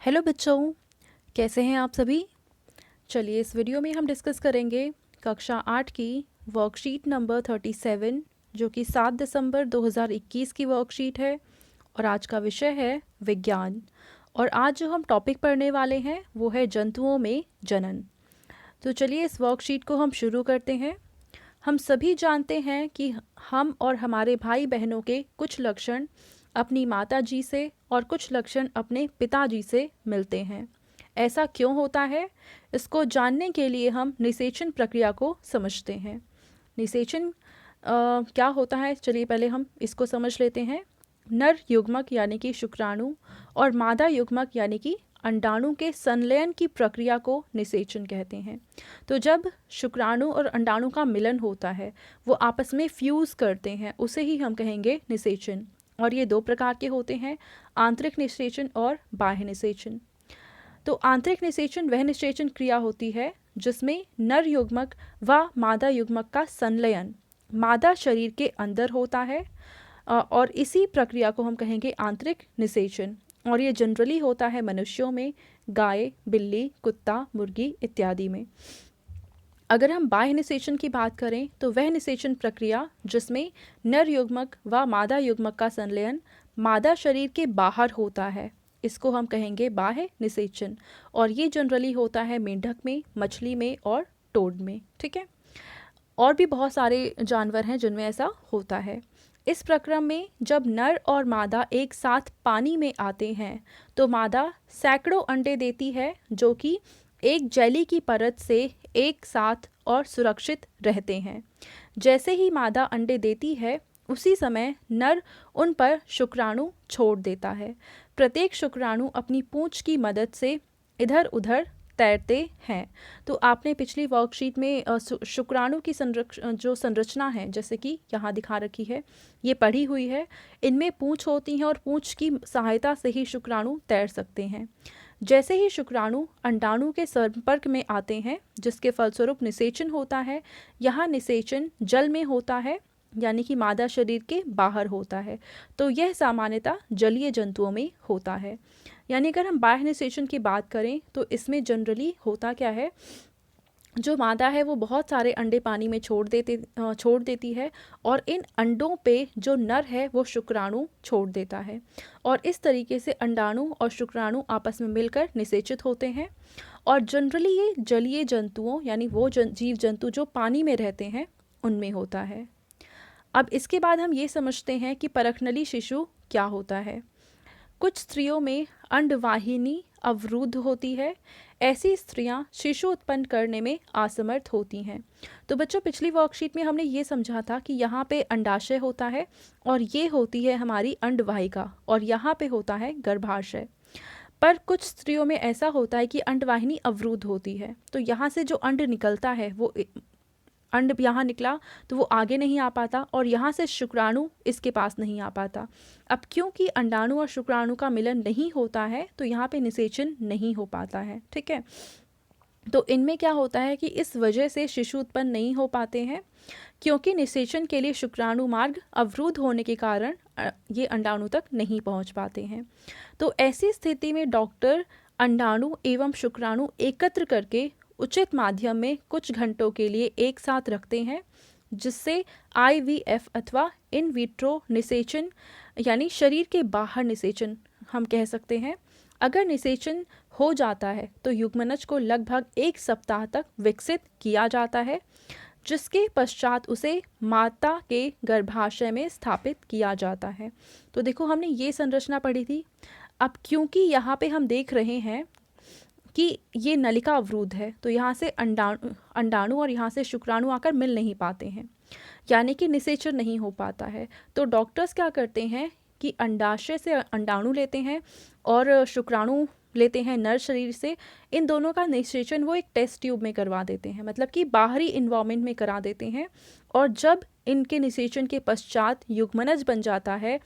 Hello बच्चों, कैसे हैं आप सभी। चलिए इस वीडियो में हम डिस्कस करेंगे कक्षा 8 की वर्कशीट नंबर 37 जो कि 7 दिसंबर 2021 की वर्कशीट है। और आज का विषय है विज्ञान। और आज जो हम टॉपिक पढ़ने वाले हैं वो है जंतुओं में जनन। तो चलिए इस वर्कशीट को हम शुरू करते हैं। हम सभी जानते हैं कि हम और हमारे भाई बहनों के कुछ लक्षण अपनी माता जी से और कुछ लक्षण अपने पिताजी से मिलते हैं। ऐसा क्यों होता है, इसको जानने के लिए हम निषेचन प्रक्रिया को समझते हैं। निषेचन क्या होता है, चलिए पहले हम इसको समझ लेते हैं। नर युग्मक यानी कि शुक्राणु और मादा युग्मक यानी कि अंडाणु के संलयन की प्रक्रिया को निषेचन कहते हैं। तो जब शुक्राणु और अंडाणु का मिलन होता है, वो आपस में फ्यूज़ करते हैं, उसे ही हम कहेंगे निषेचन। और ये दो प्रकार के होते हैं, आंतरिक निषेचन और बाह्य निषेचन। तो आंतरिक निषेचन वह निषेचन क्रिया होती है जिसमें नर युग्मक व मादा युग्मक का संलयन मादा शरीर के अंदर होता है, और इसी प्रक्रिया को हम कहेंगे आंतरिक निषेचन। और ये जनरली होता है मनुष्यों में, गाय, बिल्ली, कुत्ता, मुर्गी इत्यादि में। अगर हम बाह्य निषेचन की बात करें तो वह निषेचन प्रक्रिया जिसमें नर युग्मक व मादा युग्मक का संलयन मादा शरीर के बाहर होता है, इसको हम कहेंगे बाह्य निषेचन। और ये जनरली होता है मेंढक में, मछली में और टोड में। ठीक है, और भी बहुत सारे जानवर हैं जिनमें ऐसा होता है। इस प्रक्रम में जब नर और मादा एक साथ पानी में आते हैं तो मादा सैकड़ों अंडे देती है जो कि एक जेली की परत से एक साथ और सुरक्षित रहते हैं। जैसे ही मादा अंडे देती है उसी समय नर उन पर शुक्राणु छोड़ देता है। प्रत्येक शुक्राणु अपनी पूंछ की मदद से इधर उधर तैरते हैं। तो आपने पिछली वर्कशीट में शुक्राणु की जो संरचना है, जैसे कि यहाँ दिखा रखी है, ये पढ़ी हुई है। इनमें पूंछ होती हैं और पूंछ की सहायता से ही शुक्राणु तैर सकते हैं। जैसे ही शुक्राणु अंडाणु के संपर्क में आते हैं जिसके फलस्वरूप निषेचन होता है, यहाँ निषेचन जल में होता है यानी कि मादा शरीर के बाहर होता है। तो यह सामान्यतः जलीय जंतुओं में होता है। यानी अगर हम बाह्य निषेचन की बात करें तो इसमें जनरली होता क्या है, जो मादा है वो बहुत सारे अंडे पानी में छोड़ देती है और इन अंडों पे जो नर है वो शुक्राणु छोड़ देता है। और इस तरीके से अंडाणु और शुक्राणु आपस में मिलकर निषेचित होते हैं। और जनरली ये जलीय जंतुओं यानी वो जीव जंतु जो पानी में रहते हैं उनमें होता है। अब इसके बाद हम ये समझते हैं कि परखनली शिशु क्या होता है। कुछ स्त्रियों में अंडवाहिनी अवरुद्ध होती है। ऐसी स्त्रियां शिशु उत्पन्न करने में असमर्थ होती हैं। तो बच्चों पिछली वर्कशीट में हमने ये समझा था कि यहाँ पे अंडाशय होता है और ये होती है हमारी अंडवाहिका और यहाँ पे होता है गर्भाशय। पर कुछ स्त्रियों में ऐसा होता है कि अंडवाहिनी अवरुद्ध होती है, तो यहाँ से जो अंड निकलता है वो अंड यहाँ निकला तो वो आगे नहीं आ पाता और यहाँ से शुक्राणु इसके पास नहीं आ पाता। अब क्योंकि अंडाणु और शुक्राणु का मिलन नहीं होता है तो यहाँ पे निषेचन नहीं हो पाता है। ठीक है, तो इनमें क्या होता है कि इस वजह से शिशु उत्पन्न नहीं हो पाते हैं, क्योंकि निषेचन के लिए शुक्राणु मार्ग अवरुद्ध होने के कारण ये अंडाणु तक नहीं पहुँच पाते हैं। तो ऐसी स्थिति में डॉक्टर अंडाणु एवं शुक्राणु एकत्र करके उचित माध्यम में कुछ घंटों के लिए एक साथ रखते हैं, जिससे IVF अथवा इन विट्रो निषेचन यानी शरीर के बाहर निषेचन हम कह सकते हैं। अगर निषेचन हो जाता है तो युग्मनज को लगभग 1 सप्ताह तक विकसित किया जाता है, जिसके पश्चात उसे माता के गर्भाशय में स्थापित किया जाता है। तो देखो हमने ये संरचना पढ़ी थी। अब क्योंकि यहाँ पे हम देख रहे हैं कि ये नलिका अवरुद्ध है तो यहाँ से अंडाणु और यहाँ से शुक्राणु आकर मिल नहीं पाते हैं, यानी कि निषेचन नहीं हो पाता है। तो डॉक्टर्स क्या करते हैं कि अंडाशय से अंडाणु लेते हैं और शुक्राणु लेते हैं नर शरीर से। इन दोनों का निषेचन वो एक टेस्ट ट्यूब में करवा देते हैं, मतलब कि बाहरी इन्वायरमेंट में करा देते हैं। और जब इनके निषेचन के पश्चात युग्मनज बन जाता है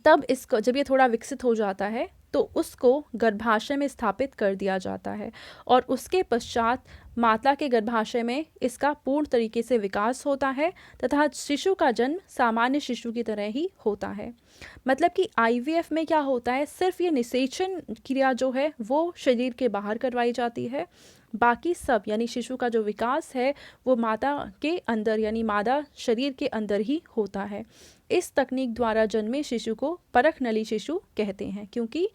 तब इसको जब ये थोड़ा विकसित हो जाता है तो उसको गर्भाशय में स्थापित कर दिया जाता है और उसके पश्चात माता के गर्भाशय में इसका पूर्ण तरीके से विकास होता है तथा शिशु का जन्म सामान्य शिशु की तरह ही होता है। मतलब कि आईवीएफ में क्या होता है, सिर्फ ये निषेचन क्रिया जो है वो शरीर के बाहर करवाई जाती है, बाकी सब यानी शिशु का जो विकास है वो माता के अंदर यानी मादा शरीर के अंदर ही होता है। इस तकनीक द्वारा जन्मे शिशु को परख नली शिशु कहते हैं, क्योंकि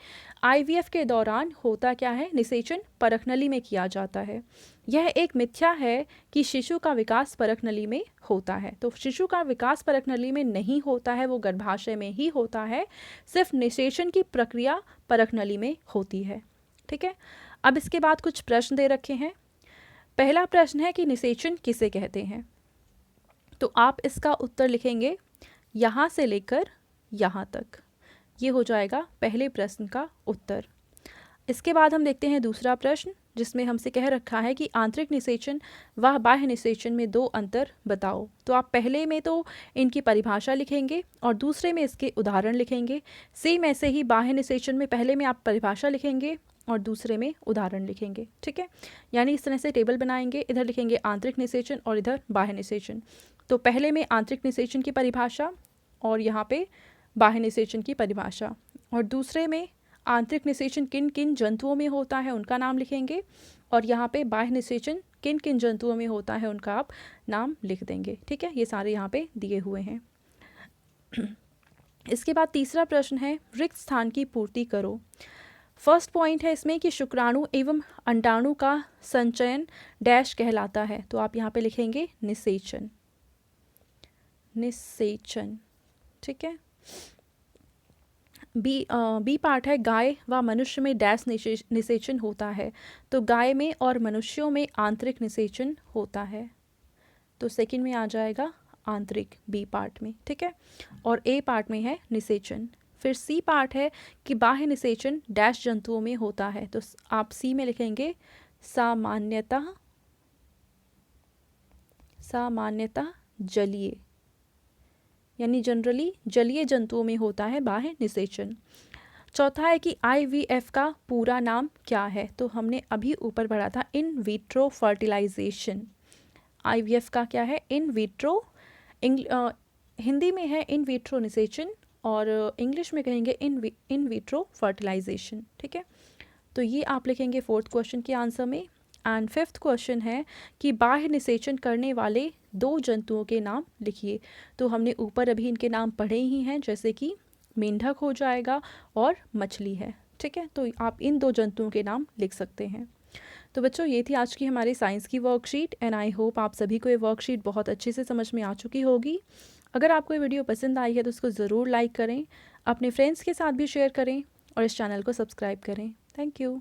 आईवीएफ के दौरान होता क्या है, निषेचन परख नली में किया जाता है। यह एक मिथ्या है कि शिशु का विकास परख नली में होता है। तो शिशु का विकास परख नली में नहीं होता है, वो गर्भाशय में ही होता है। सिर्फ निषेचन की प्रक्रिया परख नली में होती है। ठीक है, अब इसके बाद कुछ प्रश्न दे रखे हैं। पहला प्रश्न है कि निषेचन किसे कहते हैं। तो आप इसका उत्तर लिखेंगे यहाँ से लेकर यहाँ तक। ये हो जाएगा पहले प्रश्न का उत्तर। इसके बाद हम देखते हैं दूसरा प्रश्न, जिसमें हमसे कह रखा है कि आंतरिक निषेचन व बाह्य निषेचन में दो अंतर बताओ। तो आप पहले में तो इनकी परिभाषा लिखेंगे और दूसरे में इसके उदाहरण लिखेंगे। सेम ऐसे ही बाह्य निषेचन में पहले में आप परिभाषा लिखेंगे और दूसरे में उदाहरण लिखेंगे। ठीक है, यानी इस तरह से टेबल बनाएंगे, इधर लिखेंगे आंतरिक निषेचन और इधर बाह्य निषेचन। तो पहले में आंतरिक निषेचन की परिभाषा और यहाँ पे बाह्य निषेचन की परिभाषा, और दूसरे में आंतरिक निषेचन किन किन जंतुओं में होता है उनका नाम लिखेंगे, और यहाँ पे बाह्य निषेचन किन किन जंतुओं में होता है उनका आप नाम लिख देंगे। ठीक है, ये सारे यहाँ पे दिए हुए हैं। इसके बाद तीसरा प्रश्न है रिक्त स्थान की पूर्ति करो। फर्स्ट पॉइंट है इसमें कि शुक्राणु एवं अंडाणु का संचयन डैश कहलाता है। तो आप यहाँ पे लिखेंगे निषेचन, निषेचन। ठीक है, बी पार्ट है गाय व मनुष्य में डैश निषेचन होता है। तो गाय में और मनुष्यों में आंतरिक निषेचन होता है। तो सेकंड में आ जाएगा आंतरिक बी पार्ट में। ठीक है, और ए पार्ट में है निषेचन। फिर सी पार्ट है कि बाह्य निषेचन डैश जंतुओं में होता है। तो आप सी में लिखेंगे सामान्यतः, सामान्यतः जलीय, यानी जनरली जलीय जंतुओं में होता है बाह्य निषेचन। चौथा है कि आईवीएफ का पूरा नाम क्या है। तो हमने अभी ऊपर पढ़ा था इन विट्रो फर्टिलाइजेशन। आईवीएफ का क्या है, इन विट्रो, हिंदी में है इन विट्रो निषेचन और इंग्लिश में कहेंगे इन विट्रो फर्टिलाइजेशन। ठीक है, तो ये आप लिखेंगे फोर्थ क्वेश्चन के आंसर में। एंड फिफ्थ क्वेश्चन है कि बाह्य निषेचन करने वाले दो जंतुओं के नाम लिखिए। तो हमने ऊपर अभी इनके नाम पढ़े ही हैं, जैसे कि मेंढक हो जाएगा और मछली है। ठीक है, तो आप इन दो जंतुओं के नाम लिख सकते हैं। तो बच्चों ये थी आज की हमारी साइंस की वर्कशीट एंड आई होप आप सभी को ये वर्कशीट बहुत अच्छे से समझ में आ चुकी होगी। अगर आपको ये वीडियो पसंद आई है तो उसको ज़रूर लाइक करें, अपने फ्रेंड्स के साथ भी शेयर करें और इस चैनल को सब्सक्राइब करें। Thank you.